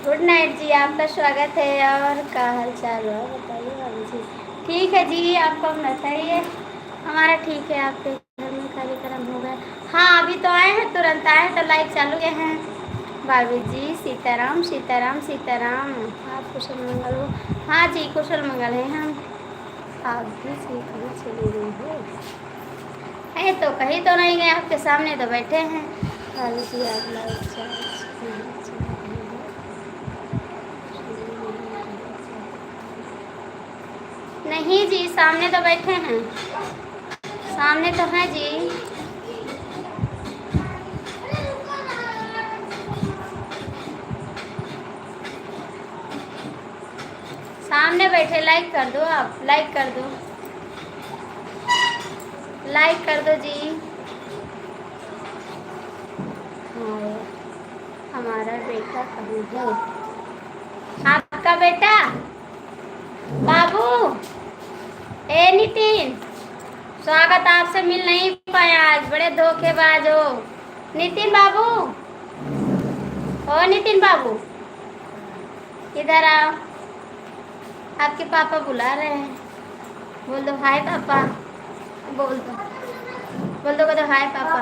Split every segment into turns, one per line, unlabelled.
Good night जी, आपका स्वागत है। और क्या हाल चाल है बताइए बाबू जी। ठीक है जी, आपको हम बताइए। हमारा ठीक है। आपके घर में कार्यक्रम हो गया? हाँ, अभी तो आए हैं, तुरंत आए हैं तो लाइव चालू गए हैं। भाभी जी सीताराम सीताराम सीताराम। आप कुशल मंगल हो? हाँ जी, कुशल मंगल हैं हम। आप भी कहीं चले गए हो? है तो कहीं तो नहीं गए, आपके सामने तो बैठे हैं। भाभी जी आप लाइव नहीं जी, सामने तो बैठे हैं, सामने तो हैं जी। सामने बैठे, लाइक कर दो, आप लाइक कर दो, लाइक कर दो जी। हाँ, हमारा बेटा कहाँ है? आपका बेटा बाबू। ए नितिन, स्वागत। आपसे मिल नहीं पाया आज, बड़े धोखेबाज हो। नितिन बाबू, ओ नितिन बाबू इधर आओ, आपके पापा बुला रहे हैं। बोल दो हाय पापा, बोल दो, बोल दो, कदो हाय पापा,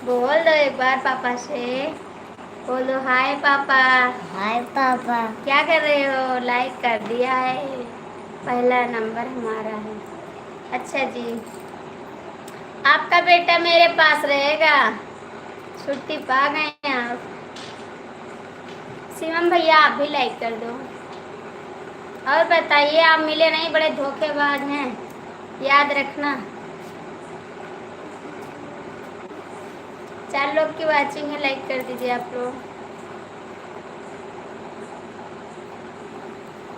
बोल दो एक बार पापा से, बोल दो हाय पापा। हाय पापा। क्या कर रहे हो? लाइक कर दिया है, पहला नंबर हमारा है। अच्छा जी, आपका बेटा मेरे पास रहेगा, छुट्टी पा गए आप। शिवम भैया आप भी लाइक कर दो। और बताइए, आप मिले नहीं, बड़े धोखेबाज हैं, याद रखना। 4 लोग की वाचिंग है, लाइक कर दीजिए आप लोग।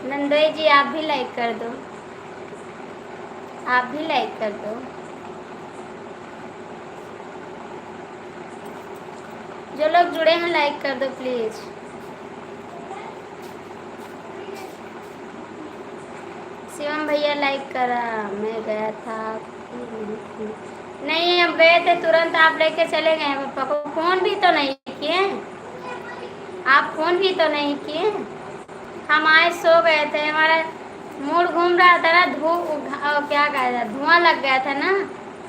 नंदोई जी आप भी लाइक कर दो, आप भी लाइक कर दो। जो लोग जुड़े हैं लाइक कर दो प्लीज। शिवम भैया लाइक करा, मैं गया था। नहीं, हम गए थे तुरंत, आप लेके चले गए पापा को। फोन भी तो नहीं किए, आप फोन भी तो नहीं किए। हम आए सो गए थे, हमारा मूड घूम रहा था ना, क्या कहा था, धुआं लग गया था ना,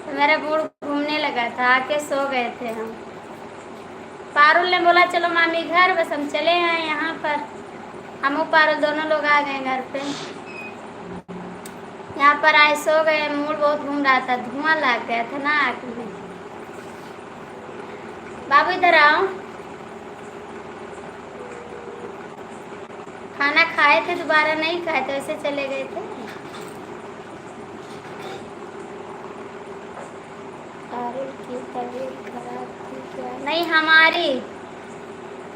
तो मेरा मूड घूमने लगा था, आके सो गए थे हम। पारुल ने बोला चलो मामी घर, बस हम चले आए यहाँ पर। हम और पारुल दोनों लोग आ गए घर पे। यहाँ पर आए सो गए, मूड बहुत घूम रहा था, धुआं लग गया था ना आँख में। बाबू इधर आओ। खाना खाए थे, दोबारा नहीं खाए थे, वैसे चले गए थे। पारुल की तबीयत खराब थी क्या? नहीं,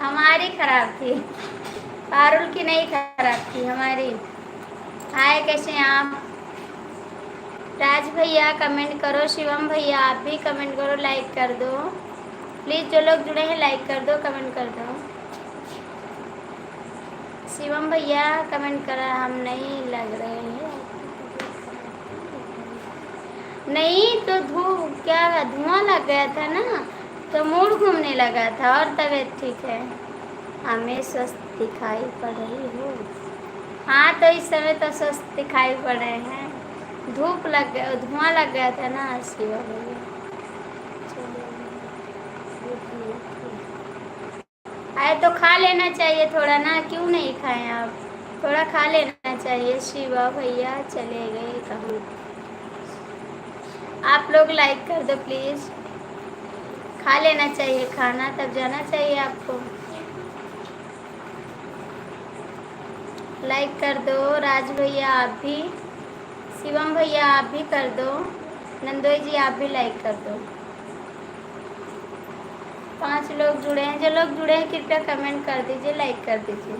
हमारी खराब थी, पारुल की नहीं खराब थी, हमारी। हाय, कैसे हैं आप? राज भैया कमेंट करो, शिवम भैया आप भी कमेंट करो, लाइक कर दो प्लीज। जो लोग जुड़े हैं लाइक कर दो, कमेंट कर दो। शिवम भैया कमेंट करा, हम नहीं लग रहे हैं। नहीं तो धुआं लग गया था ना, तो मूड घूमने लगा था, और तबीयत ठीक है। हमें स्वस्थ दिखाई पड़ रही हो? हाँ, तो इस समय तो स्वस्थ दिखाई पड़ रहे हैं। धूप लग गया, धुआं लग गया था ना, शिवा भैया। आए तो खा लेना चाहिए थोड़ा ना, क्यों नहीं खाएं आप? थोड़ा खा लेना चाहिए। शिवा भैया चले गए कहाँ? आप लोग लाइक कर दो प्लीज। खा लेना चाहिए खाना, तब जाना चाहिए आपको। लाइक कर दो। राज भैया आप भी, शिवम भैया आप भी कर दो, नंदोई जी आप भी लाइक कर दो। 5 लोग जुड़े हैं, जो लोग जुड़े हैं कृपया कमेंट कर दीजिए, लाइक कर दीजिए,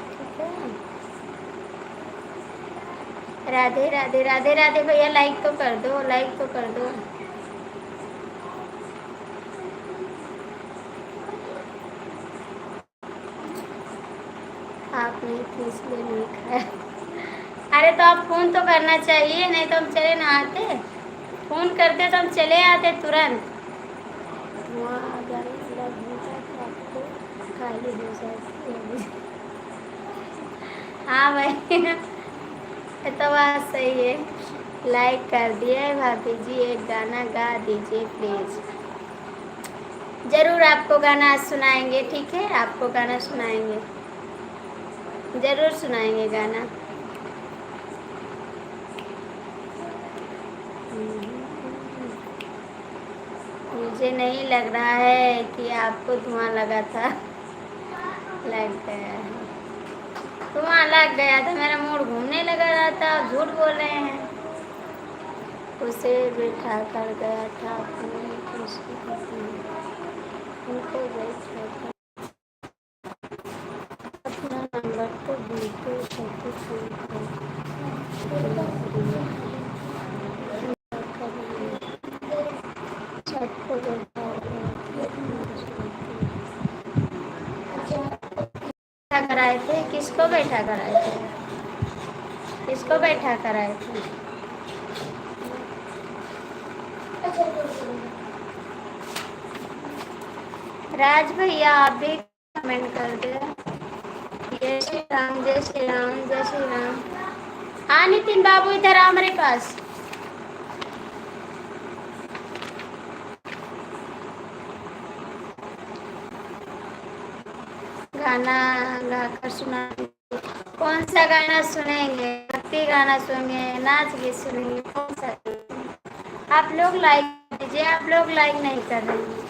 ठीक है। राधे राधे राधे राधे भैया, लाइक तो कर दो, लाइक तो कर दो। आप नहीं थी इसलिए नहीं खाया। अरे तो आप फ़ोन तो करना चाहिए, नहीं तो हम चले ना आते। फोन करते तो हम चले आते तुरंत। वहाँ आ जाने वाला घंटा तो आपको खाली हो जाती है। हाँ भाई ये तो बात सही है। लाइक कर दिए भाभी जी, एक गाना गा दीजिए प्लीज। जरूर आपको गाना सुनाएंगे, ठीक है, आपको गाना सुनाएंगे, जरूर सुनाएंगे गाना। मुझे नहीं लग रहा है कि आपको धुआं लगा था। लग गया है, धुआं लग गया था, मेरा मूड घूमने लगा रहा था। झूठ बोल रहे हैं। उसे बैठा कर गया था अपने खुशी उनको बैठा कर अपना नंबर तो बिल्कुल सबको सबको बैठा कराए थे। किसको बैठा कराए थे? किसको बैठा कराए थे? राज भैया आप भी कमेंट कर दे। जय श्री राम, जय श्री राम, जय श्री राम। हाँ नितिन बाबू इधर आ हमारे पास। गाना गाकर सुना। कौन सा गाना सुनेंगे? भक्ति गाना सुनेंगे, नाच गीत सुनेंगे, कौन सा? आप लोग लाइक कीजिए, आप लोग लाइक नहीं कर रहे हैं।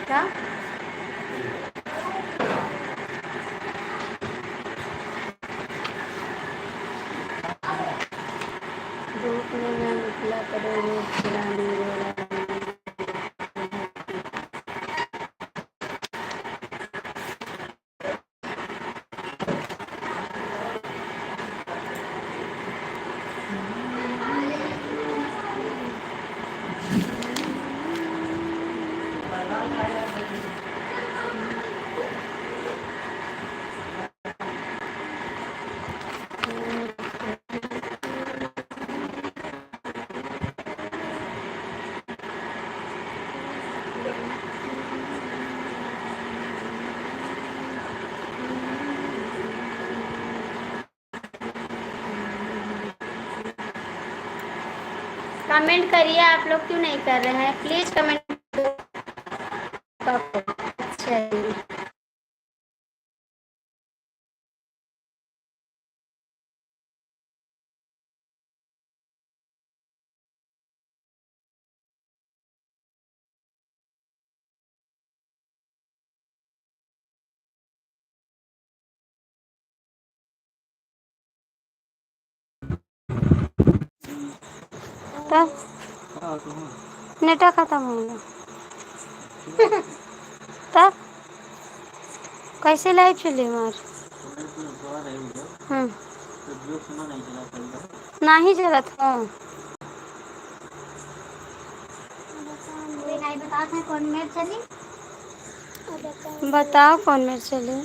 क्या? धूप में ना निकला करो, रोज पुरानी रोला। कमेंट करिए, आप लोग क्यों नहीं कर रहे हैं? Please comment. अच्छा जी। नेटा खत्म हो गया तब कैसे लाइव चली मार? नहीं चला था। कौन में चली? बताओ कौन में चली?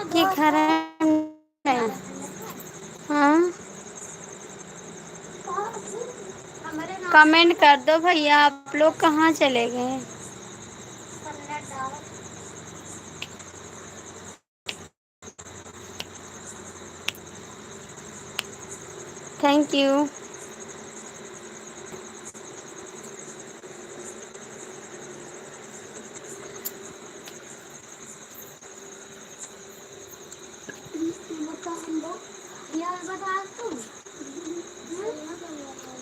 कि घर है। हाँ कमेंट कर दो भैया, आप लोग कहाँ चले गए? Thank you.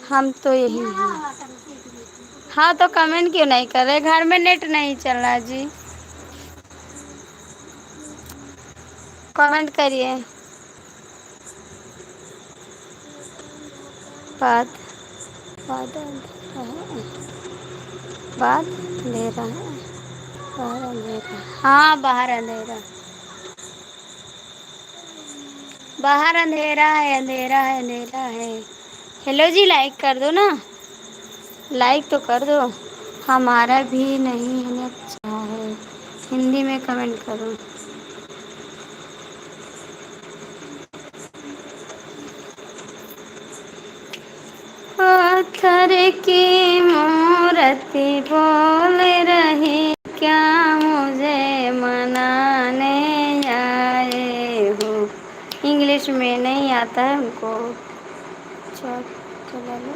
हम तो यही हैं। हाँ तो कमेंट क्यों नहीं कर रहे? घर में नेट नहीं चल रहा जी। कमेंट करिए। बात बात अंधेरा है, बाहर अंधेरा, हाँ बाहर अंधेरा, बाहर अंधेरा है, अंधेरा है, अंधेरा है। हेलो जी, लाइक कर दो ना, लाइक तो कर दो। हमारा भी नहीं है अच्छा है, हिंदी में कमेंट करो। पत्थर की मूर्ति बोल रही, क्या मुझे मनाने आए हो। इंग्लिश में नहीं आता है उनको। चला लो।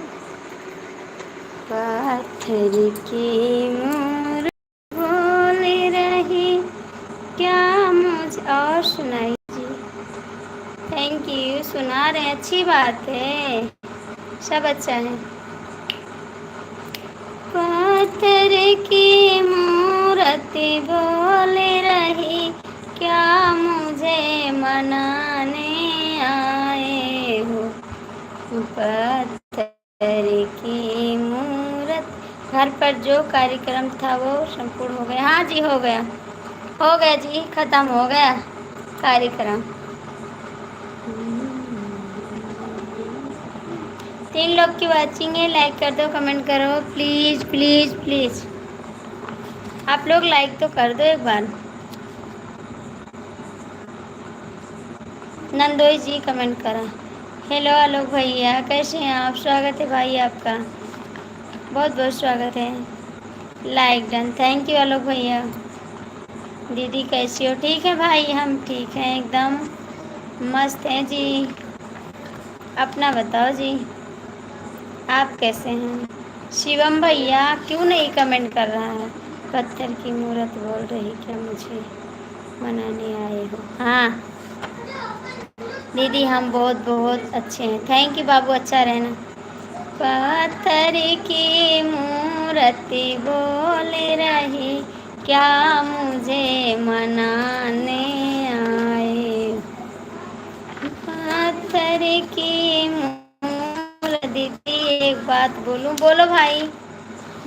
पत्थर की मूर्ति बोल रही, क्या मुझे, और सुनाई जी। थैंक यू, सुना रहे, अच्छी बात है, सब अच्छा है। पत्थर की मूर्ति बोल रही, क्या मुझे मनाने आए हो। पत्थर की मूरत। घर पर जो कार्यक्रम था वो संपूर्ण हो गया। हाँ जी, हो गया, हो गया जी, खत्म हो गया कार्यक्रम। 3 लोग की वॉचिंग है, लाइक कर दो, कमेंट करो, प्लीज प्लीज प्लीज। आप लोग लाइक तो कर दो एक बार। नंदोई जी कमेंट करा। हेलो आलोक भैया, कैसे हैं आप? स्वागत है भाई आपका, बहुत बहुत स्वागत है। लाइक डन, थैंक यू आलोक भैया। दीदी कैसी हो? ठीक है भाई, हम ठीक हैं एकदम मस्त हैं जी। अपना बताओ जी, आप कैसे हैं? शिवम भैया क्यों नहीं कमेंट कर रहा है? पत्थर की मूरत बोल रही, क्या मुझे मनाने आए हो? हाँ दीदी, हम बहुत बहुत अच्छे हैं, थैंक यू बाबू, अच्छा रहना। पत्थर की मूर्ति बोल रही, क्या मुझे मनाने आए। पत्थर की मूर्ति। दीदी एक बात बोलूं? बोलो भाई।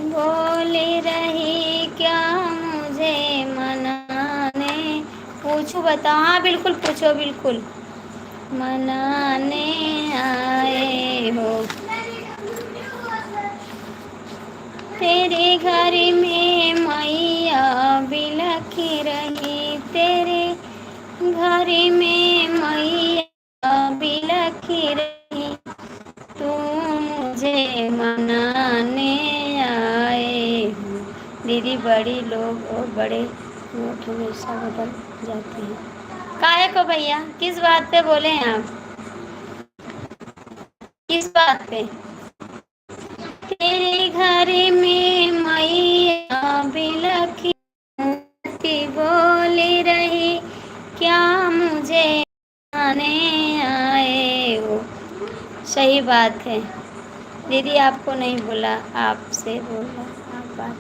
बोल रही, क्या मुझे मनाने, पूछो बताओ। हाँ बिल्कुल पूछो, बिल्कुल। मनाने आए हो। तेरे घर में मैया बिलखी रही, तेरे घर में मैया बिलखी रही, तू मुझे मनाने आए हो। दीदी बड़ी लोग और बड़े नोट हमेशा बदल जाते हैं। काहे को भैया, किस बात पे बोले हैं आप? किस बात पे? तेरे घर में मैया बिलखी बोल रही, क्या मुझे आने आए हो। सही बात है दीदी, आपको नहीं बोला, आपसे बोला, आप बात।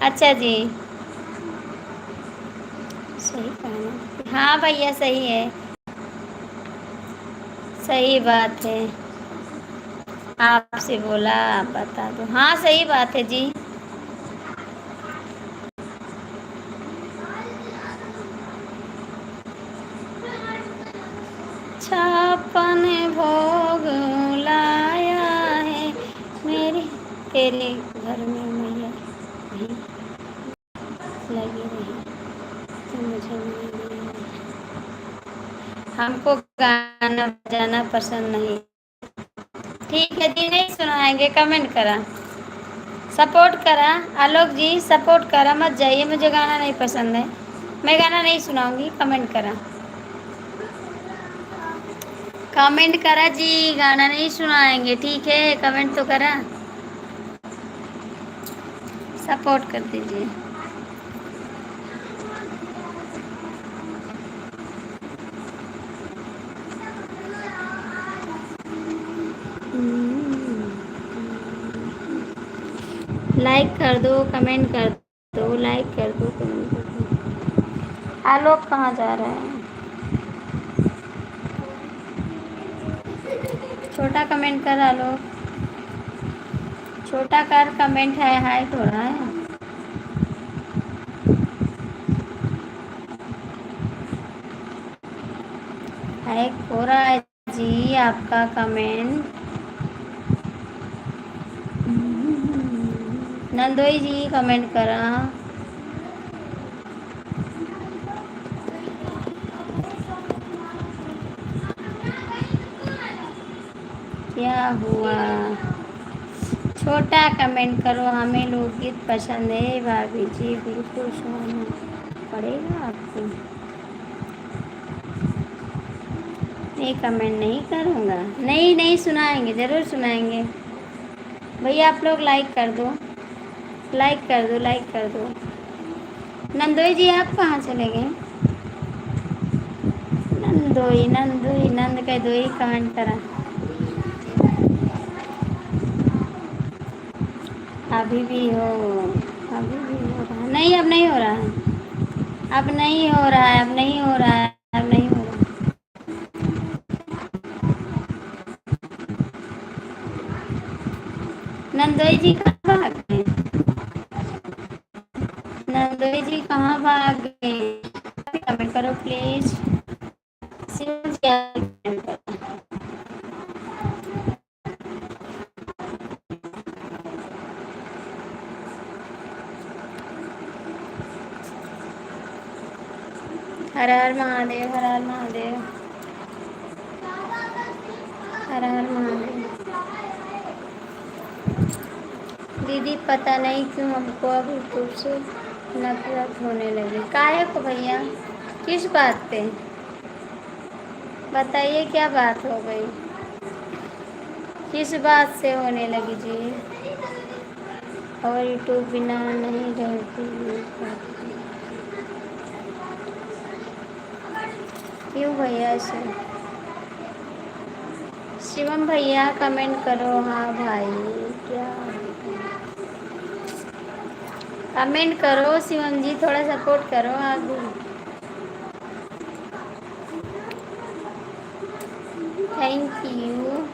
अच्छा जी, सही कहना। हाँ भैया सही है, सही बात है, आपसे बोला, आप बता दो। हाँ सही बात है जी। छप्पन भोग लाया है मेरे, तेरे घर में मैया भी लगी रही, तो मुझे नहीं आया। हमको गाना बजाना पसंद नहीं। ठीक है दी, नहीं सुनाएंगे, कमेंट करा, सपोर्ट करा। आलोक जी सपोर्ट करा, मत जाइए, मुझे गाना नहीं पसंद है, मैं गाना नहीं सुनाऊंगी। कमेंट करा, कमेंट करा जी, गाना नहीं सुनाएंगे, ठीक है? कमेंट तो करा, सपोर्ट कर दीजिए। लाइक कर दो, कमेंट कर दो, लाइक कर दो, कमेंट कर दो। आलोक कहाँ जा रहा है? छोटा कमेंट कर आलोक, छोटा कार कमेंट है, हाय तो रहा है। हाय हो रहा है जी आपका कमेंट। नंदोई जी कमेंट करा। क्या हुआ? छोटा कमेंट करो, हमें लोकगीत पसंद है भाभी जी, बिल्कुल सुनाना पड़ेगा आपको। नहीं कमेंट नहीं करूँगा, नहीं नहीं सुनाएंगे, ज़रूर सुनाएंगे। भैया आप लोग लाइक कर दो, लाइक कर दो, लाइक कर दो। नंदोई जी आप कहाँ चले गए? नंदोई नंदोई नंद का दोई कमेंट करा। अभी भी हो, अभी भी हो रहा है? नहीं अब नहीं हो रहा है, अब नहीं हो रहा है, अब नहीं हो रहा है, अब नहीं हो रहा है। नंदोई जी कहाँ भाग गए? नंदोई जी कहाँ भाग गए? कमेंट करो प्लीज। हर हर महादेव, हर हर महादेव, हर हर महादेव। दीदी पता नहीं क्यों हमको अब यूट्यूब से नफरत होने लगी। काहे को भैया? किस बात पे बताइए, क्या बात हो गई? किस बात से होने लगी जी? और यूट्यूब बिना नहीं रहती, क्यों भैया ऐसे? शिवम भैया कमेंट करो। हाँ भाई क्या कमेंट करो शिवम जी, थोड़ा सपोर्ट करो आप भी। Thank you.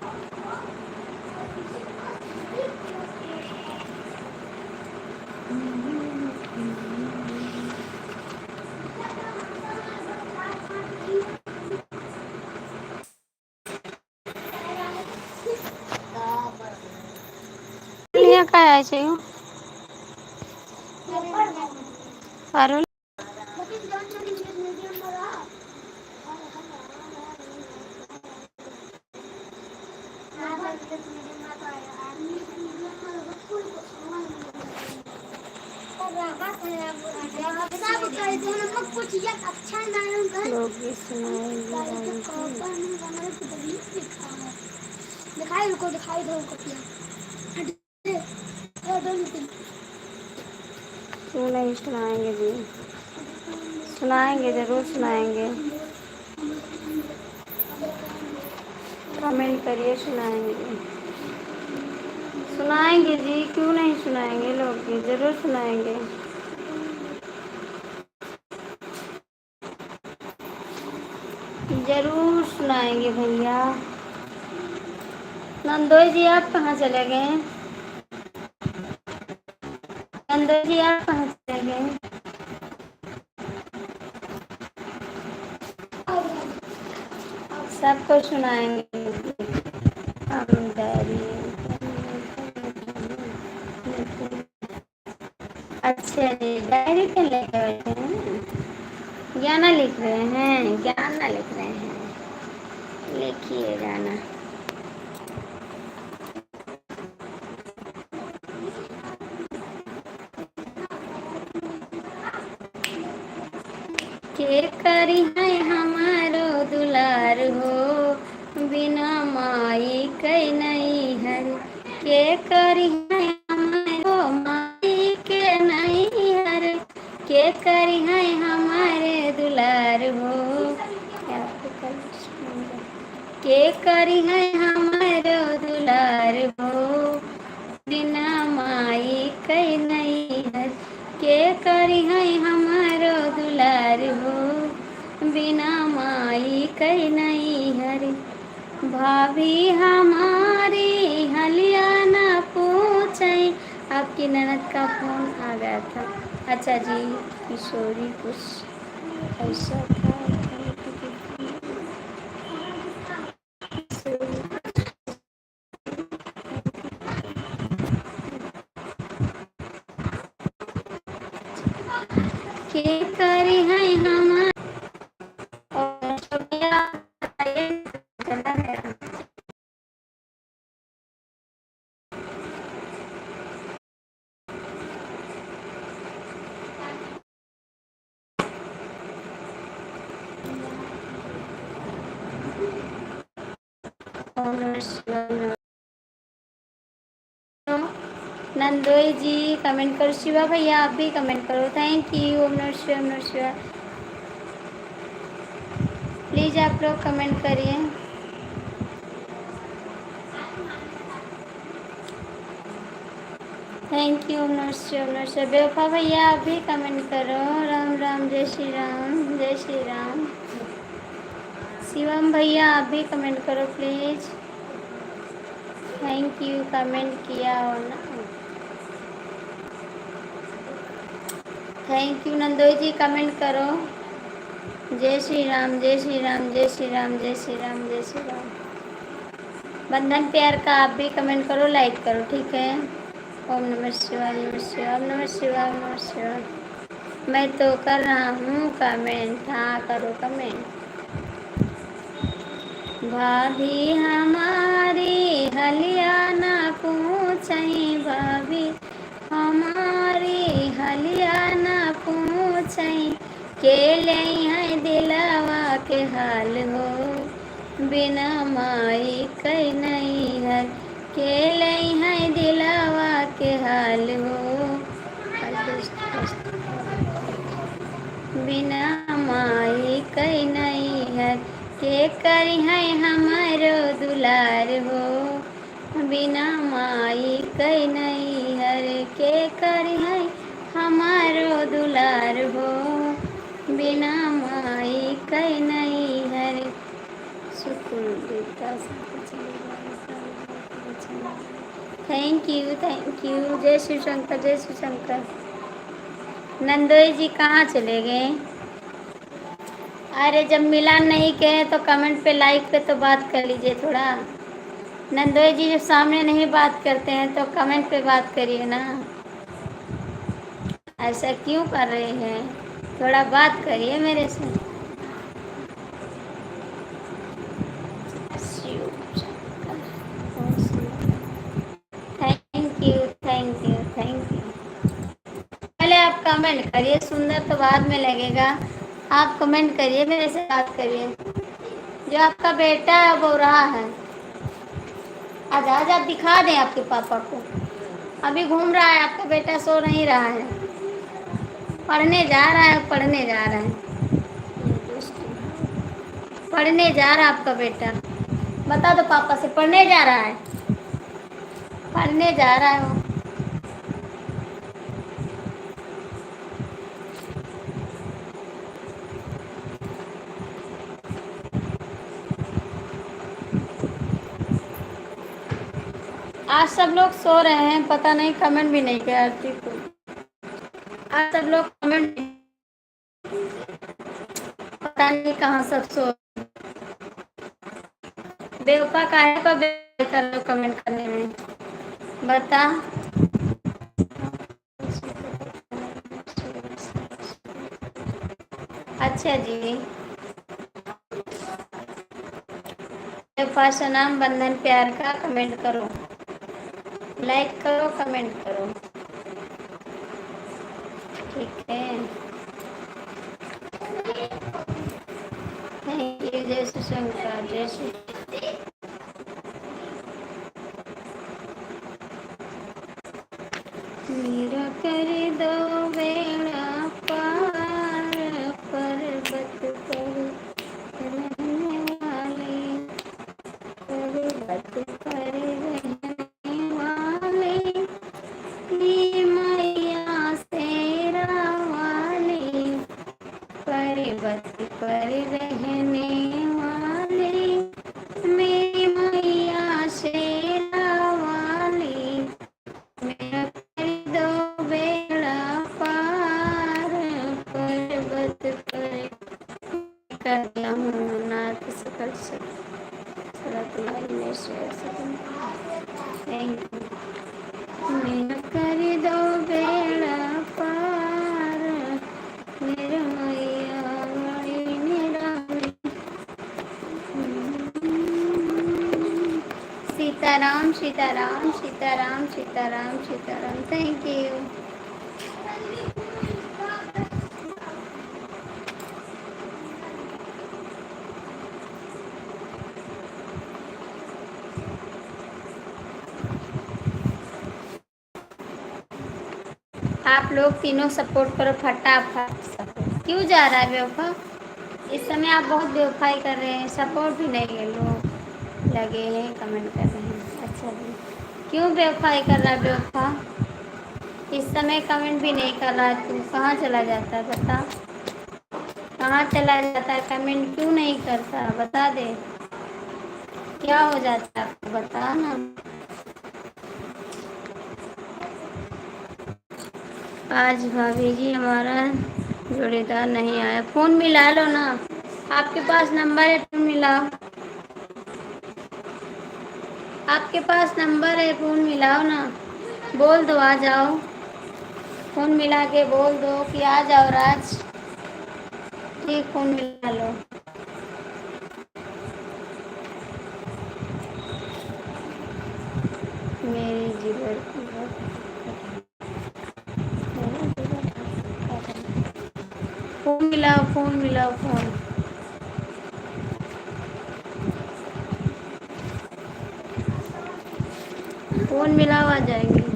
काय आहे चे पारुल? लोग भी दिखाई रुको, दिखाई दो क्यों नहीं सुनाएंगे जी? सुनाएंगे, ज़रूर सुनाएंगे। कमेंट करिए, सुनाएंगे, सुनाएंगे जी, क्यों नहीं सुनाएंगे? लोग भी ज़रूर सुनाएंगे। ज़रूर सुनाएंगे भैया। नंदोई जी आप कहाँ चले गए? नंदोई जी आप कहाँ चले गए? सबको सुनाएंगे हम डायरी। अच्छा जी, डायरी पे लेके बैठे हैं, गाना लिख रहे हैं, गाना लिख रहे हैं, लिखिए गाना। के करी है हमारो दुलार हो, बिना माई कई नहीं हर। के करी है हमारो माई के नहीं हर, के करी है हमारे दुलार हो। के करी है हमारो दुलार हो, बिना माई कई नहीं हर। के करी है हमारो दुलार हो, बिना माई कई नहीं हर। भाभी हमारी हलिया न पूछे, कि ननद का फोन आ गया था। अच्छा जी, किशोरी कुछ ऐसा था। के करी है हम और छुट्टियां चला गया। और नंदोई जी कमेंट करो, शिवा भैया आप भी कमेंट करो। Thank you. ओम नमः शिवाय, ओम नमः शिवाय। प्लीज़ आप लोग कमेंट करिए। Thank you. ओम नमः शिवाय, ओम नमः शिवाय। बेवफा भैया आप भी कमेंट करो। राम राम, जय श्री राम, जय श्री राम। शिवम भैया आप भी कमेंट करो प्लीज़। थैंक यू, कमेंट किया हो ना। Thank you. नंदोई जी कमेंट करो। जय श्री राम, जय श्री राम, जय श्री राम, जय श्री राम, जय श्री राम। बंधन प्यार का आप भी कमेंट करो, लाइक करो, ठीक है। ओम नमः शिवाय, नमः शिवाय, ओम नमः शिवाय, नमः शिवाय। मैं तो कर रहा हूँ कमेंट, हाँ करो कमेंट। भाभी हमारी हलिया ना पूछई, भाभी हमारी हलिया ना पूछई, के ले है दिलवा के हाल हो, बिना माई कई नहीं है, के ले है दिलवा के हाल हो, बिना माई कई नहीं है, के करी है हमारो दुलार हो, बिना माई कई नहीं हर, के करी है हमारो दुलार हो, बिना माई कई नहीं हर। शुक्र देवता थैंक यू, थैंक यू। जय शिव शंकर, जय शिव शंकर। नंदोई जी कहाँ चले गए? अरे जब मिला नहीं के तो कमेंट पे लाइक पे तो बात कर लीजिए थोड़ा। नंदोई जी जब सामने नहीं बात करते हैं तो कमेंट पे बात करिए ना। ऐसा क्यों कर रहे हैं? थोड़ा बात करिए मेरे से। Thank you, thank you, thank you. पहले आप कमेंट करिए, सुंदर तो बाद में लगेगा। आप कमेंट करिए, मेरे से बात करिए। जो आपका बेटा है वो रहा है, आज आज आप दिखा दें आपके पापा को। अभी घूम रहा है आपका बेटा, सो नहीं रहा है, पढ़ने जा रहा है, पढ़ने जा रहा है, पढ़ने जा रहा है आपका बेटा। बता दो पापा से, पढ़ने जा रहा है, पढ़ने जा रहा है वो। आज सब लोग सो रहे हैं, पता नहीं, कमेंट भी नहीं किया आरती को। आज सब लोग कमेंट, पता नहीं कहाँ सब सो। बेवफा काहे को कर लो कमेंट करने में, बता। अच्छा जी। बेवफा सनाम बंधन प्यार का कमेंट करो, लाइक करो, कमेंट करो, ठीक है। Thank you. जय श्री शंकर, जय श्री। मेरा कर दो बेड़ा पार, पर्वत पर रहने वाले, पर्वत पर रहने वाले, ये मैया शेरा वाली, पर्वत पर रहने वाले, मेरी मैया शेरा वाली, मेरा कर कर दिया हूँ नाथ सकल सदा तुम्हारी मैं शेयर सकूँ। Thank you. मैं कर दो बेड़ा पार मेरा मैया वाली मेरा। सीताराम सीताराम सीताराम सीताराम सीताराम। Thank you. आप लोग तीनों सपोर्ट करो फटाफट। सपोर्ट क्यों जा रहा है बेवफा? इस समय आप बहुत बेवफाई कर रहे हैं, सपोर्ट भी नहीं है, लोग लगे हैं कमेंट कर रहे हैं। अच्छा जी, क्यों बेवफाई कर रहा है बेवफा? इस समय कमेंट भी नहीं कर रहा है, तू कहाँ चला जाता है बता? कहाँ चला जाता है? कमेंट क्यों नहीं करता बता दे, क्या हो जाता है आपको बता ना। आज भाभी जी हमारा जोड़ीदार नहीं आया, फ़ोन मिला लो ना, आपके पास नंबर है फ़ोन मिलाओ, आपके पास नंबर है फ़ोन मिलाओ ना, बोल दो आ जाओ, फ़ोन मिला के बोल दो कि आ जाओ राज। ठीक, फ़ोन मिला लो। मेरी जीवर की फ़ोन मिलाओ फ़ोन मिलाओ फ़ोन। फ़ोन मिलाओ आ जाएंगे।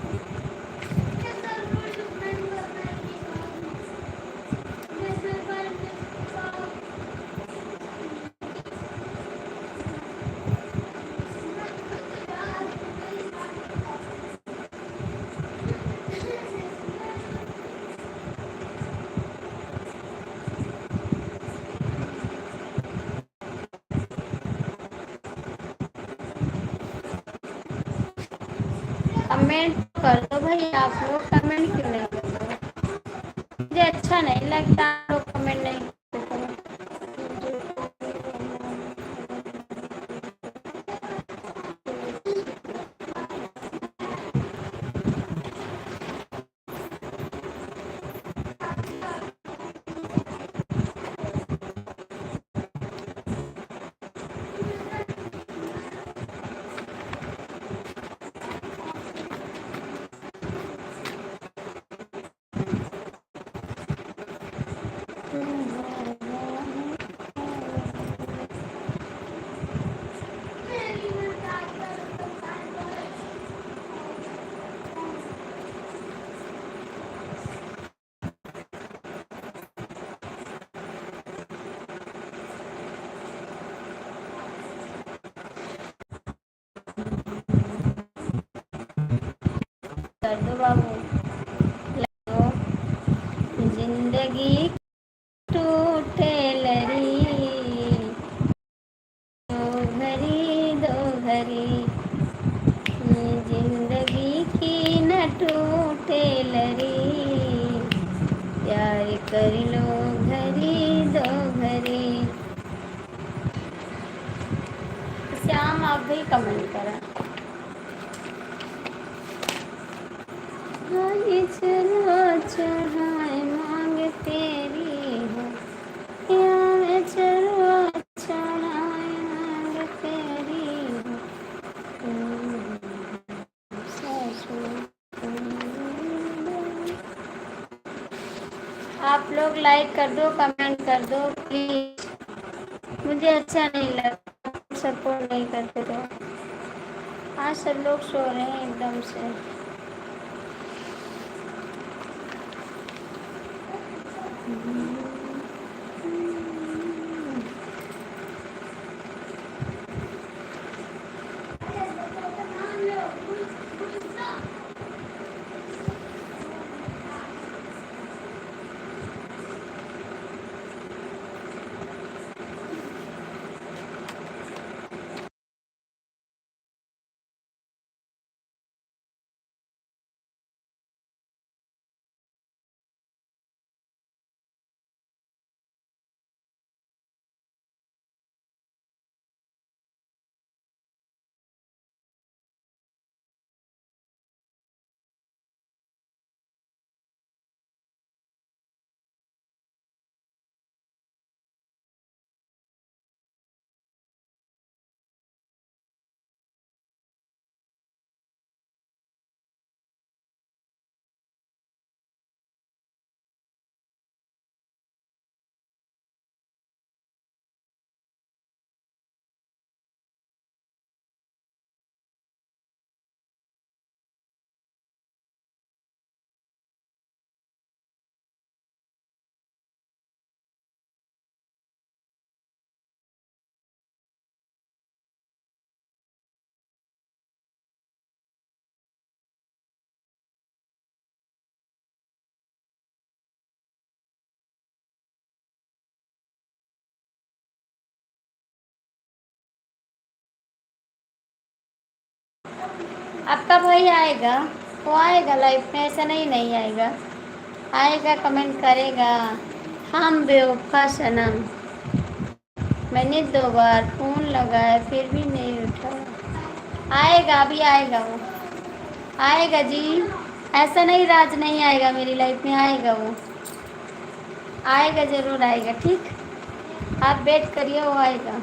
कमेंट कर दो भाई, आप लोग कमेंट क्यों नहीं करते हो? मुझे अच्छा नहीं लगता आप लोग कमेंट नहीं करते कर दो बाबू। लगो जिंदगी टूटे लरी, दो घड़ी दो घड़ी, ये जिंदगी की न टूटे लरी, प्यार कर लो घड़ी दो घड़ी। श्याम आप भी कमेंट करें। आगे चलो चढ़ाए मांग तेरी हो, आगे चलो चढ़ाए मांग तेरी हो, ससुर। आप लोग लाइक कर दो कमेंट कर दो प्लीज, मुझे अच्छा नहीं लगता सपोर्ट नहीं करते तो। आज सब लोग सो रहे हैं एकदम से। आपका भाई आएगा, वो आएगा लाइफ में, ऐसा नहीं नहीं आएगा, आएगा, कमेंट करेगा। हम बेवफा सनम, मैंने 2 बार फ़ोन लगाया फिर भी नहीं उठाया। आएगा, अभी आएगा वो, आएगा जी। ऐसा नहीं राज नहीं आएगा मेरी लाइफ में, आएगा वो, आएगा, ज़रूर आएगा, ठीक। आप वेट करिए, वो आएगा।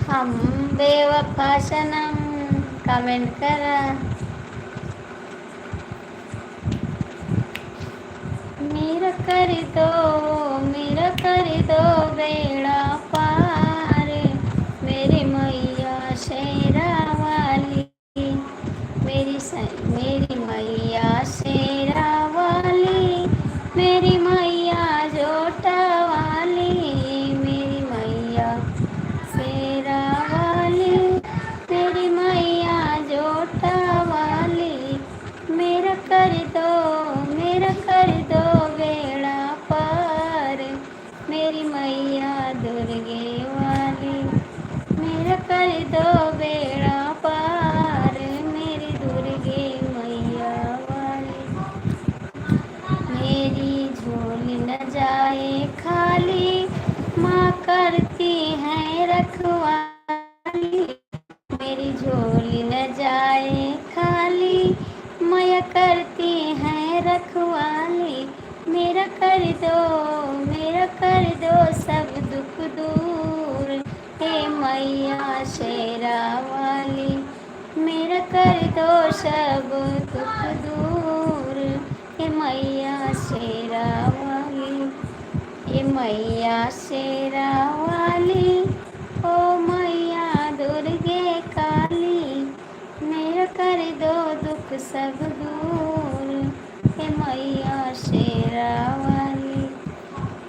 हम बेवफा सनम, कमेंट करा। मेरा कर दो, मेरा कर दो बेड़ा पार, मेरी मैया शेरा वाली, मेरी मैया शेरा वाली, मेरी मैया जोटा वाली, मेरी मैया शेरा वाली, मेरी मैया जोटा वाली, मेरा कर दो, मेरा कर दो बेड़ा पार, मेरी मैया दुर्गे वाली, मेरा कर दो बेड़ा पार, मेरी दुर्गे मैया वाली, मेरी झोली न जाए खाली, माँ करती है रखवाली, मेरी झोली न जाए खाली, मैया करती है रखवाली, मेरा कर दो, मेरा कर दो सब दुख दूर, हे मैया शेरा वाली, मेरा कर दो सब दुख दूर, हे मैया शेरा वाली, हे मैया शेरा वाली, ओ मैया दुर्गे काली, मेरा कर दो दुख सब दूर, हे मैया शेरा वाली,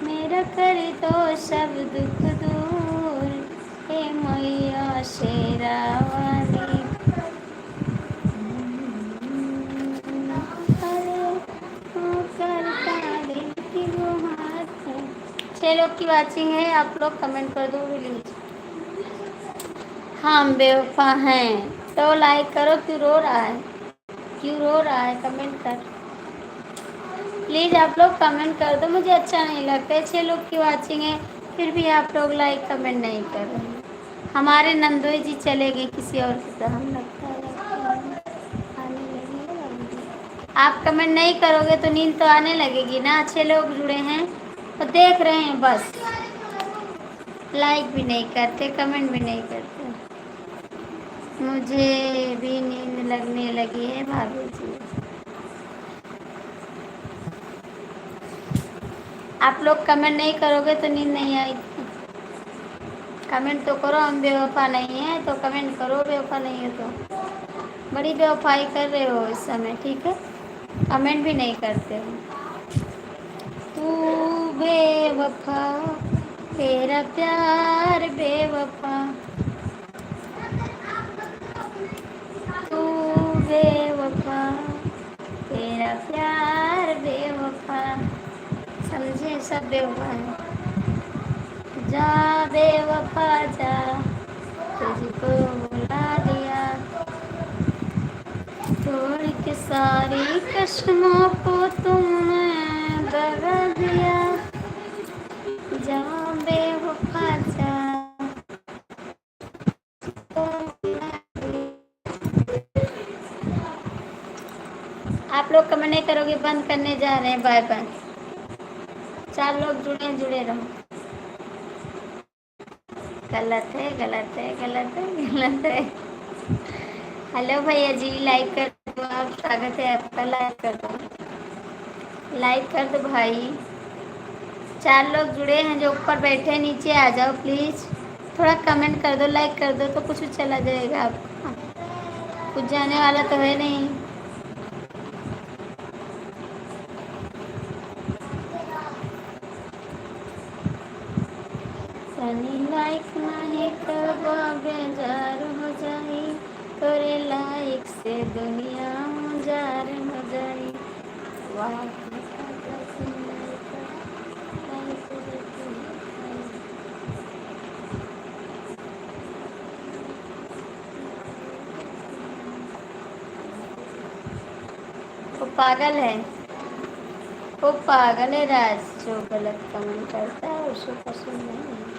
मेरा कर दो सब दुख दूर, हे मैया शेरा वाली। छह लोग की वाचिंग है, आप लोग कमेंट कर दो प्लीज। हम बेवफा हैं तो लाइक करो, क्यों रो रहा है, क्यों रो रहा है, कमेंट कर प्लीज़, आप लोग कमेंट कर दो, मुझे अच्छा नहीं लगता है। 6 लोग की वाचिंग है फिर भी आप लोग लाइक कमेंट नहीं कर रहे हैं। हमारे नंदोई जी चले गए किसी और की तरह, हम लगता है आने लगे। आप कमेंट नहीं करोगे तो नींद तो आने लगेगी ना। 6 लोग जुड़े हैं तो देख रहे हैं बस, लाइक भी नहीं करते, कमेंट भी नहीं करते। मुझे भी नींद लगने लगी है भाभी जी। आप लोग कमेंट नहीं करोगे तो नींद नहीं आएगी। कमेंट तो करो, हम बेवफा नहीं हैं तो कमेंट करो, बेवफा नहीं है तो। बड़ी बेवफाई कर रहे हो इस समय, ठीक है, कमेंट भी नहीं करते हो। तू बेवफा, तेरा प्यार बेवफा, तू बेवफा, तेरा प्यार बेवफा, समझे, सब बेवफा है। जा बेवफा जा, तुझको बुला दिया, तोड़ के सारी कस्मों को तुमने दगा दिया, जा बेवफा जा। आप लोग कमेंट नहीं करोगे, बंद करने जा रहे हैं, बाय बाय। 4 लोग जुड़े रहो। गलत है, गलत है, गलत है, गलत है। हेलो भैया जी, लाइक कर दो, आप स्वागत है आपका, लाइक कर दो, लाइक कर दो भाई। 4 लोग जुड़े हैं जो ऊपर बैठे हैं, नीचे आ जाओ प्लीज़, थोड़ा कमेंट कर दो, लाइक कर दो तो कुछ चला जाएगा आपका, कुछ जाने वाला तो है नहीं। सनी लाइक नहीं करबो बेजार हो जाई, तोरे लाइक से दुनिया जार हो जाई। वाह, पागल है, वो पागल है राज। जो गलत कमेंट करता है उसको पसंद नहीं है।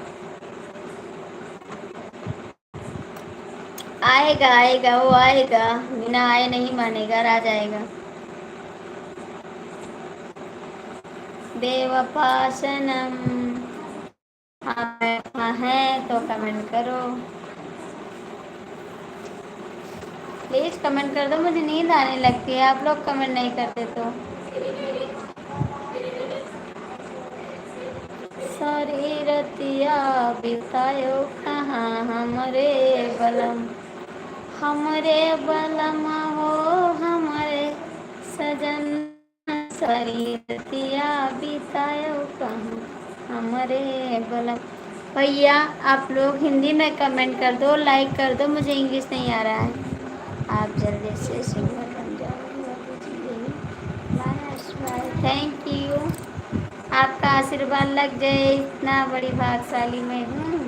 आएगा आएगा, वो आएगा, बिना आए नहीं मानेगा, राज आएगा। बेवफा सनम, आप हैं तो कमेंट करो, प्लीज कमेंट कर दो, मुझे नींद आने लगती है आप लोग कमेंट नहीं करते तो। सारी रतिया बितायो कहाँ हमरे बलम, हमरे बलम हो हमरे सजन, सारी रतिया बितायो कहाँ हमरे बलम। भैया आप लोग हिंदी में कमेंट कर दो, लाइक कर दो, मुझे इंग्लिश नहीं आ रहा है। आप जल्दी से सिंगर बन जाओ। थैंक यू, आपका आशीर्वाद लग जाए, इतना बड़ी भाग्यशाली मैं हूँ।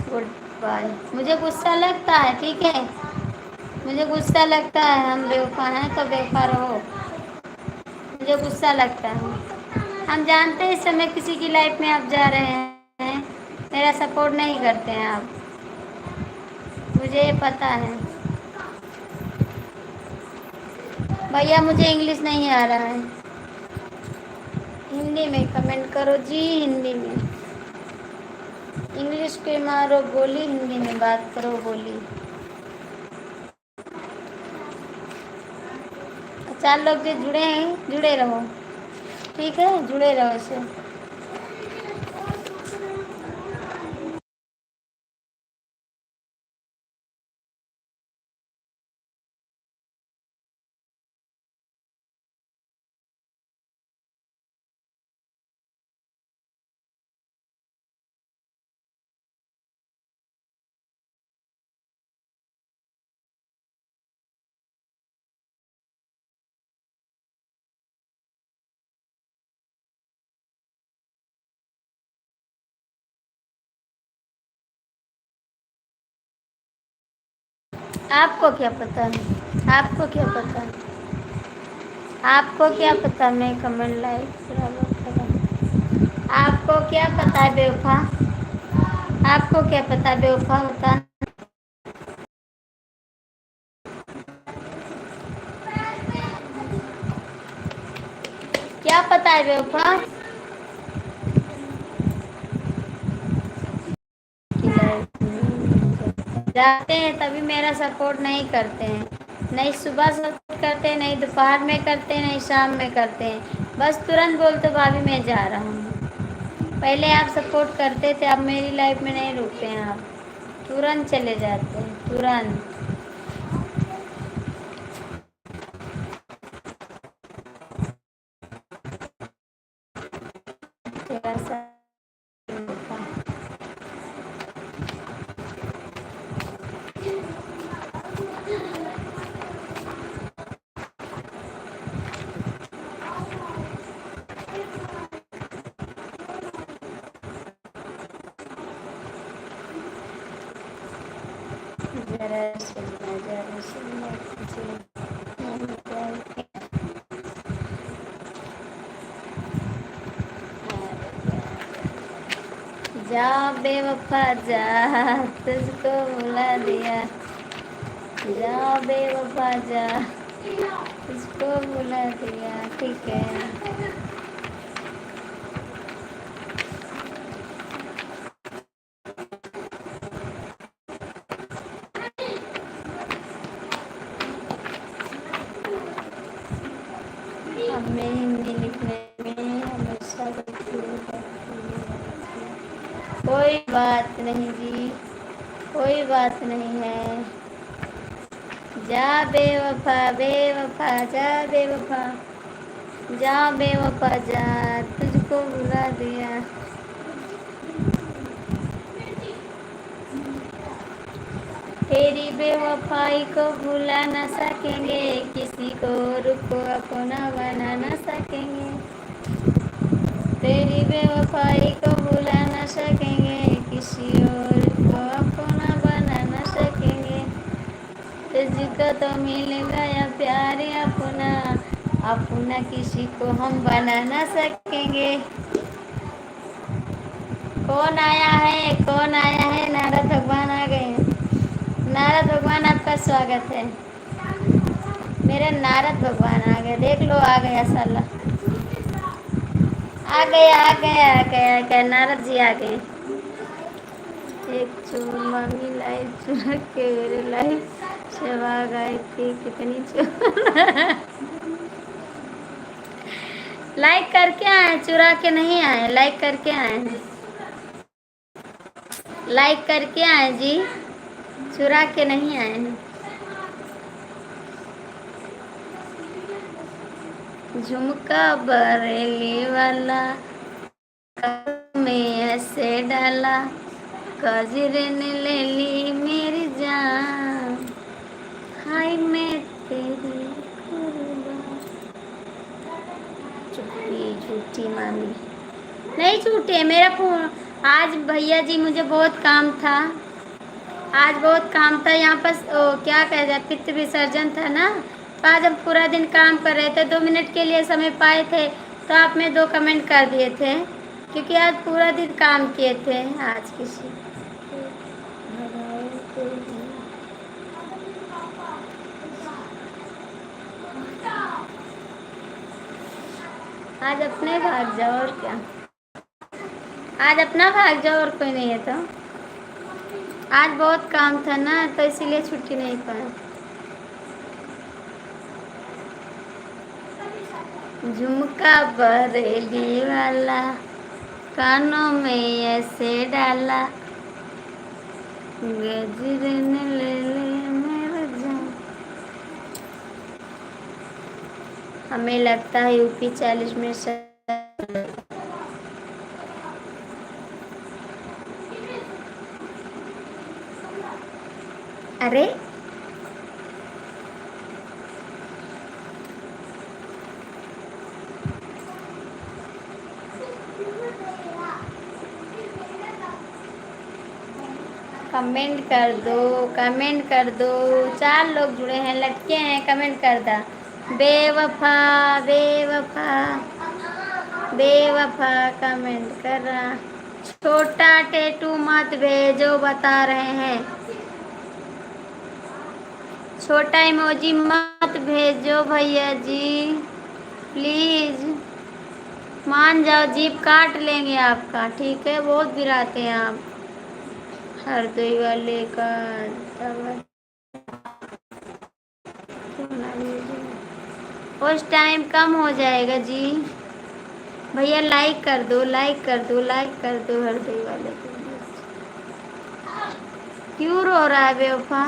Goodbye. मुझे गुस्सा लगता है, ठीक है, मुझे गुस्सा लगता है, हम बेवफा हैं तो बेवफा रहो, मुझे गुस्सा लगता है। हम जानते हैं इस समय किसी की लाइफ में आप जा रहे हैं, मेरा सपोर्ट नहीं करते हैं आप, मुझे ये पता है। भैया मुझे इंग्लिश नहीं आ रहा है, हिंदी में कमेंट करो जी, हिंदी में। इंग्लिश पे मारो गोली, हिंदी में बात करो बोली। 4 लोग जो जुड़े हैं जुड़े रहो, ठीक है, जुड़े रहो इसे। आपको क्या पता है, आपको क्या पता है, आपको क्या पता मैं कमेंट लाइक बराबर करूं? आपको क्या पता है बेवफा, आपको क्या पता है बेवफा होता है? क्या पता है बेवफा? जाते हैं तभी मेरा सपोर्ट नहीं करते हैं, नहीं सुबह सपोर्ट करते हैं, नहीं दोपहर में करते हैं, नहीं शाम में करते हैं, बस तुरंत बोलते भाभी मैं जा रहा हूँ। पहले आप सपोर्ट करते थे, अब मेरी लाइफ में नहीं रुकते हैं आप, तुरंत चले जाते हैं, तुरंत। ऐसा जरा सुनना, जरा सुनना मुझे। जा बेवफा जा, तुझको भुला दिया, जा बेवफा जा, तुझको भुला दिया, ठीक है। हमें हिंदी लिखने में हमेशा गलती होती है। कोई बात नहीं जी, कोई बात नहीं है। जा बेवफा, बेवफा जा, बेवफा जा, बेवफा जा, तुझको भुला दिया। तेरी बेवफाई को भुला न सकेंगे, किसी को रुको अपना बना न सकेंगे। तेरी बेवफाई को भुला न सकेंगे, किसी और को अपना बना न सकेंगे। तो मुझको तो मिल गया प्यार अपना, अपना किसी को हम बना ना सकेंगे। कौन आया है, कौन आया है? नारद भगवान आ गए हैं। नारद भगवान आपका स्वागत है। मेरे नारद भगवान आ गए, देख लो आ गया साला। आ गए आ गए आ गए आ गए, नारद जी आ गए। एक चोर मांगी लाइफ चुरा के मेरे लाइफ सेवा गई थी कितनी चोर। लाइक करके आए, चुरा के नहीं आए, लाइक करके आए हैं। लाइक करके आए जी, चुरा के नहीं आए हैं। झुमका बरेली वाला में ऐसे डाला, गजरे ने ले ली मेरी जान, हाय मैं तेरी कुर्बान। चुप्पी झूठी मामी, नहीं झूठे। मेरा फोन आज भैया जी, मुझे बहुत काम था, आज बहुत काम था यहाँ पर। क्या कह जाए, पितृ विसर्जन था ना, तो आज हम पूरा दिन काम कर रहे थे। 2 मिनट के लिए समय पाए थे तो आप में 2 कमेंट कर दिए थे, क्योंकि आज पूरा दिन काम किए थे। आज किसी आज अपने भाग जाओ, और क्या। आज अपना भाग जाओ, और कोई नहीं है तो। आज बहुत काम था ना, तो इसीलिए छुट्टी नहीं पाए। झुमका बरेली वाला, कानों में ऐसे डाला, गजरे ने ले ले मेरा जान। हमें लगता है यूपी 40 में से। अरे कमेंट कर दो, कमेंट कर दो। 4 लोग जुड़े हैं, लटके हैं, कमेंट कर दा। बेवफा बेवफा बेवफा कमेंट कर रहा। छोटा टेटू मत भेजो, बता रहे हैं। छोटा इमोजी मत भेजो भैया जी, प्लीज मान जाओ, जीप काट लेंगे आपका, ठीक है। बहुत गिराते हैं आप। हरदोई वाले का उस टाइम कम हो जाएगा जी। भैया लाइक कर दो, लाइक कर दो, लाइक कर दो हरदोई वाले को। क्यों रो रहा है बेवफा?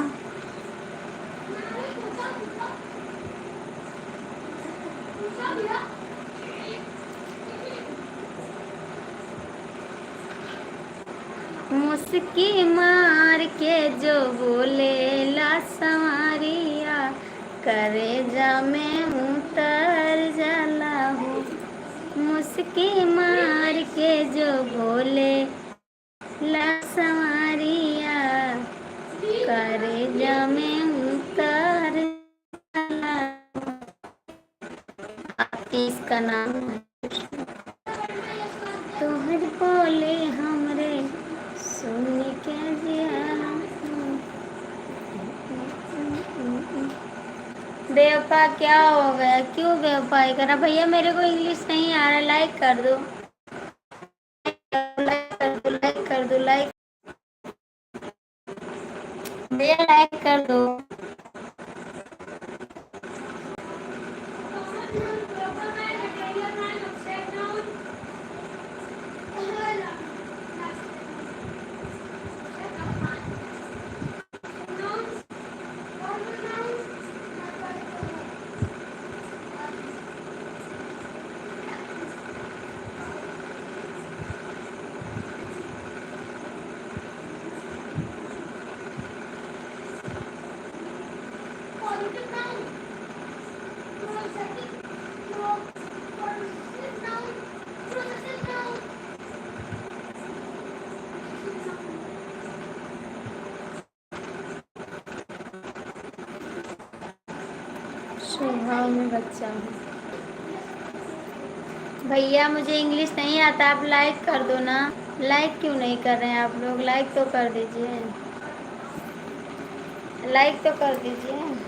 मुस्की मार के जो बोले ला संवरिया, करे जा में उतर जाला हो। मुस्की मार के जो बोले ला संवरिया, करे जा में उतर जाला हो। इसका नाम है तोहर बोले हमरे सुन के जिया। बेवफा क्या हो गया, क्यों बेवफाई करा? भैया मेरे को इंग्लिश नहीं आ रहा, लाइक कर दो, लाइक कर दो, लाइक कर दो, लाइक भैया लाइक कर दो। हाँ मैं बच्चा हूँ। भैया मुझे इंग्लिश नहीं आता, आप लाइक कर दो ना। लाइक क्यों नहीं कर रहे हैं आप लोग? लाइक तो कर दीजिए, लाइक तो कर दीजिए।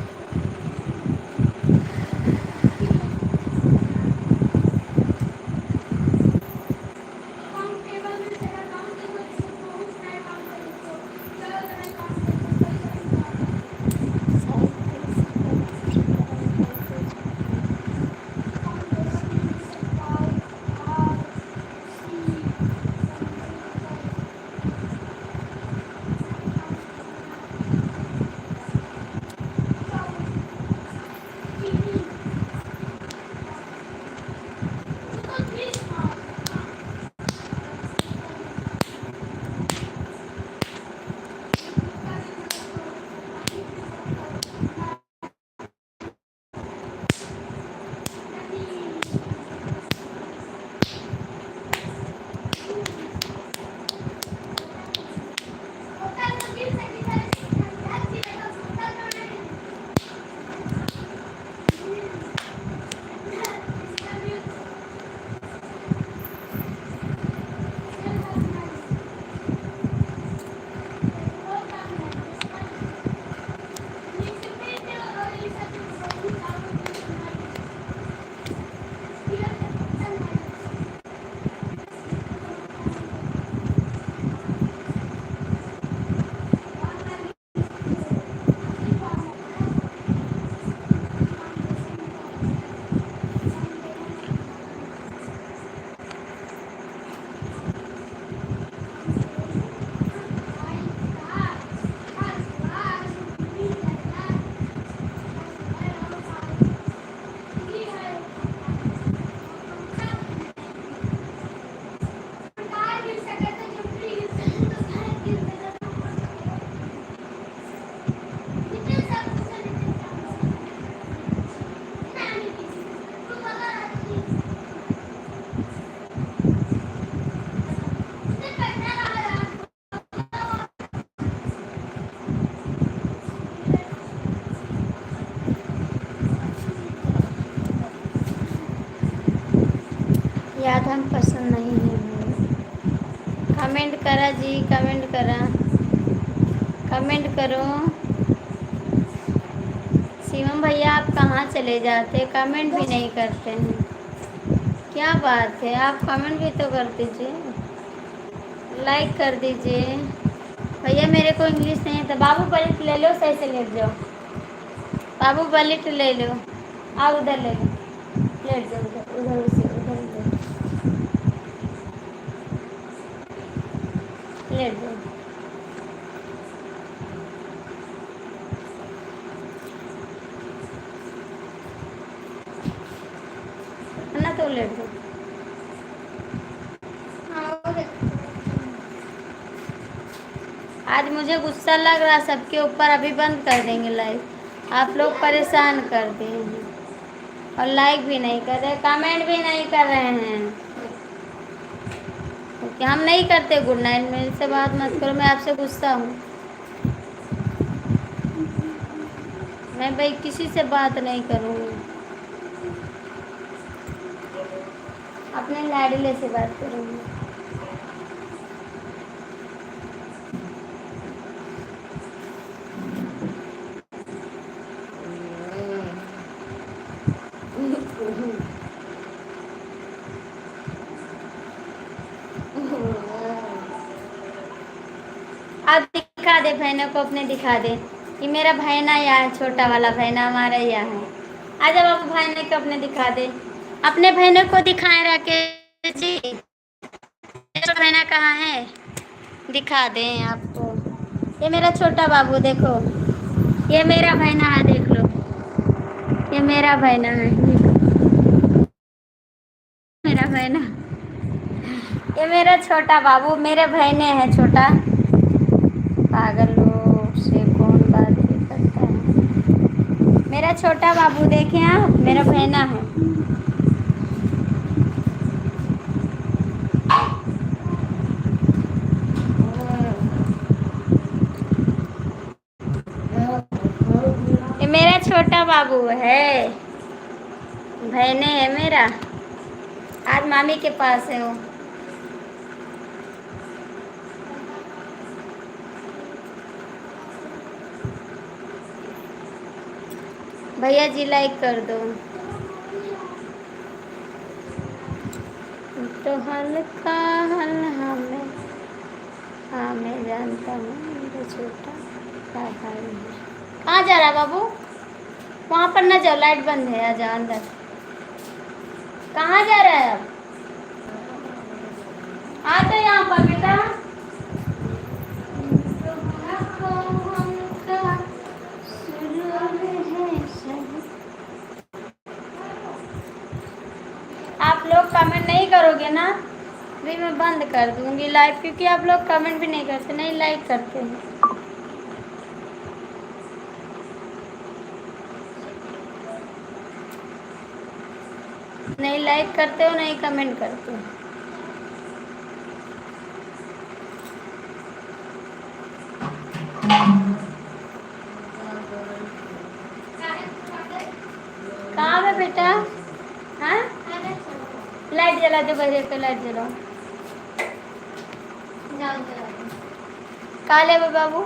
याद हम पसंद नहीं है। कमेंट करा जी, कमेंट करा, कमेंट करो। शिवम भैया आप कहाँ चले जाते, कमेंट भी नहीं करते हैं, क्या बात है? आप कमेंट भी तो कर दीजिए, लाइक कर दीजिए। भैया मेरे को इंग्लिश नहीं आता। बाबू पलट ले लो, सही से लेट जाओ। बाबू पलट ले लो, आओ उधर ले लो, लेट जाओ उधर, उधर से उधर लेट जाओ। है ना, तो लेट जाओ। आज मुझे गुस्सा लग रहा सबके ऊपर, अभी बंद कर देंगे लाइव। आप लोग परेशान कर दिए हैं और लाइक भी नहीं कर रहे, कमेंट भी नहीं कर रहे हैं, क्योंकि हम नहीं करते। गुड नाइट, मेरे से बात मत करो, मैं आपसे गुस्सा हूँ। मैं भाई किसी से बात नहीं करूँगी, अपने लाडले से बात करूँगी। आप दिखा दे बहनों को, अपने दिखा दे। ये मेरा बहना यहाँ है, छोटा वाला बहना हमारा यहाँ है। आ जाओ आप बहने को अपने दिखा दे, अपने बहनों को दिखाए राकेश जी। मेरा बहना कहाँ है, दिखा दें आपको। ये मेरा छोटा बाबू देखो, ये मेरा बहना है, देख लो, ये मेरा बहना है, मेरा बहना, ये मेरा छोटा बाबू, मेरे बहने हैं छोटा। पागल लोग से कौन बात करता है। मेरा छोटा बाबू देखें आप, मेरा बहना है। ये मेरा छोटा बाबू है, बहने है मेरा। आज मामी के पास है वो। भैया जी लाइक कर दो। तो हल्का हल हमें, हाँ मैं जानता हूँ मेरा छोटा भाई है। कहाँ जा रहा है बाबू? वहाँ पर ना जाओ, लाइट बंद है, आ जाओ अंदर। कहाँ जा रहा है अब? आ तो यहाँ पर बेटा। आप लोग कमेंट नहीं करोगे ना, भी मैं बंद कर दूंगी लाइव, क्योंकि आप लोग कमेंट भी नहीं करते, नहीं लाइक करते हैं। नहीं लाइक करते हो, नहीं कमेंट करते हो। कहाँ है बेटा? हाँ, लाइट जला दो, बजे पे लाइट जलाओ। काले बाबू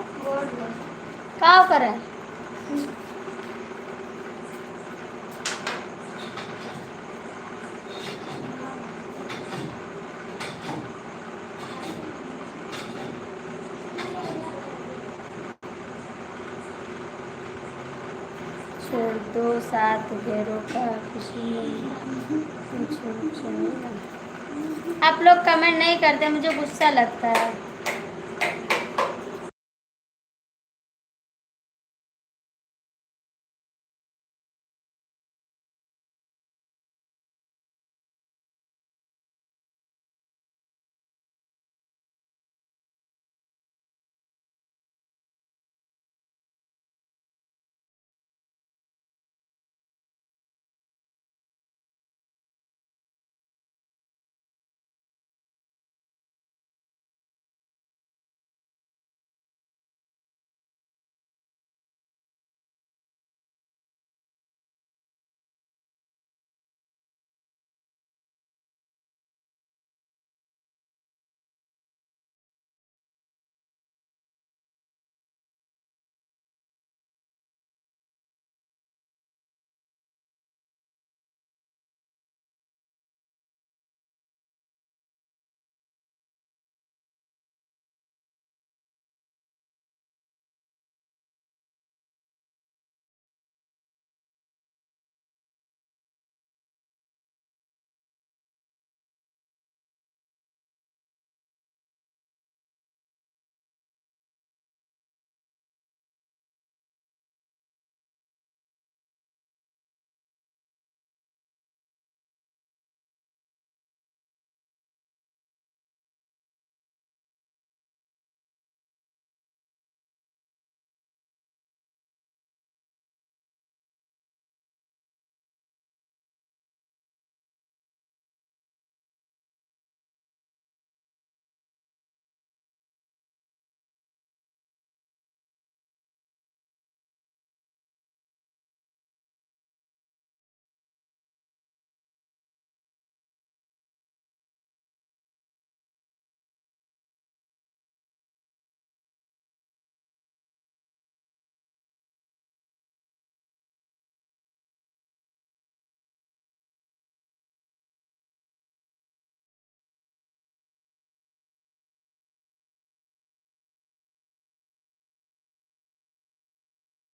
कहाँ पर है? छोड़ दो साथ घेरों का, किसी ने आप लोग कमेंट नहीं करते, मुझे गुस्सा लगता है।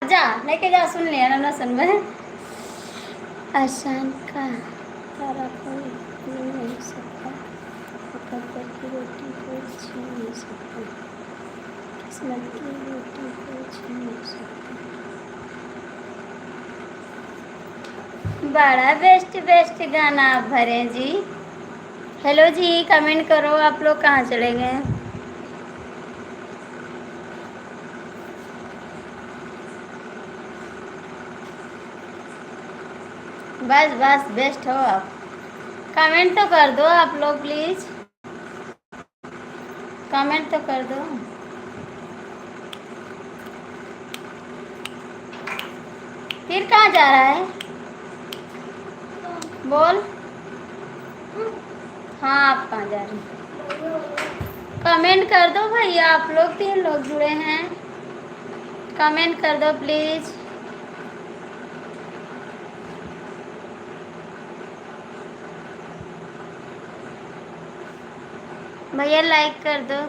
जा लेके जा, सुन लिया ना सुन में। आसान का तारा कोई नहीं सकता, मुकद्दर की रोटी कोई छीन नहीं सकता, किस्मत की रोटी कोई छीन नहीं सकता। बड़ा बेस्ट बेस्ट गाना आप भरे जी। हेलो जी, कमेंट करो, आप लोग कहाँ चले गए? बस बस बेस्ट हो आप। कमेंट तो कर दो आप लोग प्लीज, कमेंट तो कर दो। फिर कहाँ जा रहा है? बोल। हाँ, आप कहाँ जा रहे हैं? कमेंट कर दो भैया, आप लोग 3 लोग जुड़े हैं, कमेंट कर दो प्लीज। भैया लाइक कर दो।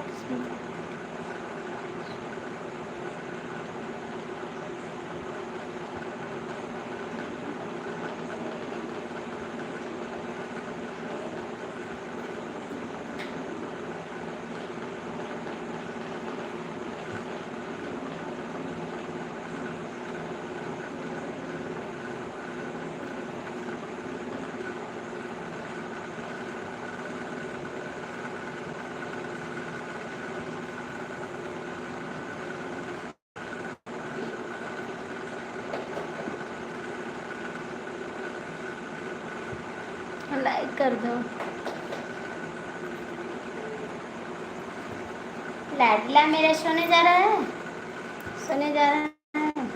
लाइक कर दो। लाडला मेरा सोने जा रहा है, सोने जा रहा है।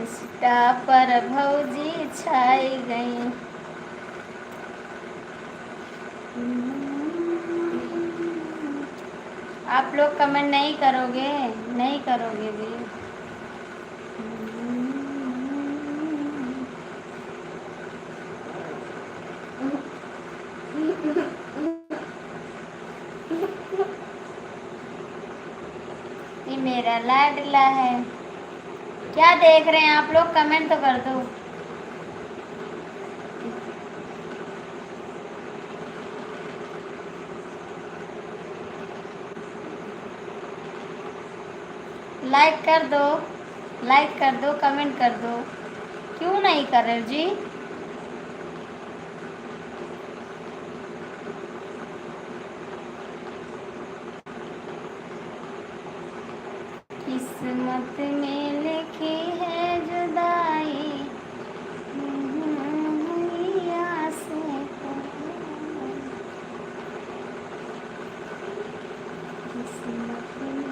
इंस्टा पर भौजी छाई गई। आप लोग कमेंट नहीं करोगे, नहीं करोगे भी। ये मेरा लाडला है। क्या देख रहे हैं आप लोग? कमेंट तो कर दो। लाइक कर दो, लाइक कर दो, कमेंट कर दो। क्यों नहीं कर रहे हो जी? किस्मत में लिखी है जुदाई, आसे किस्मत में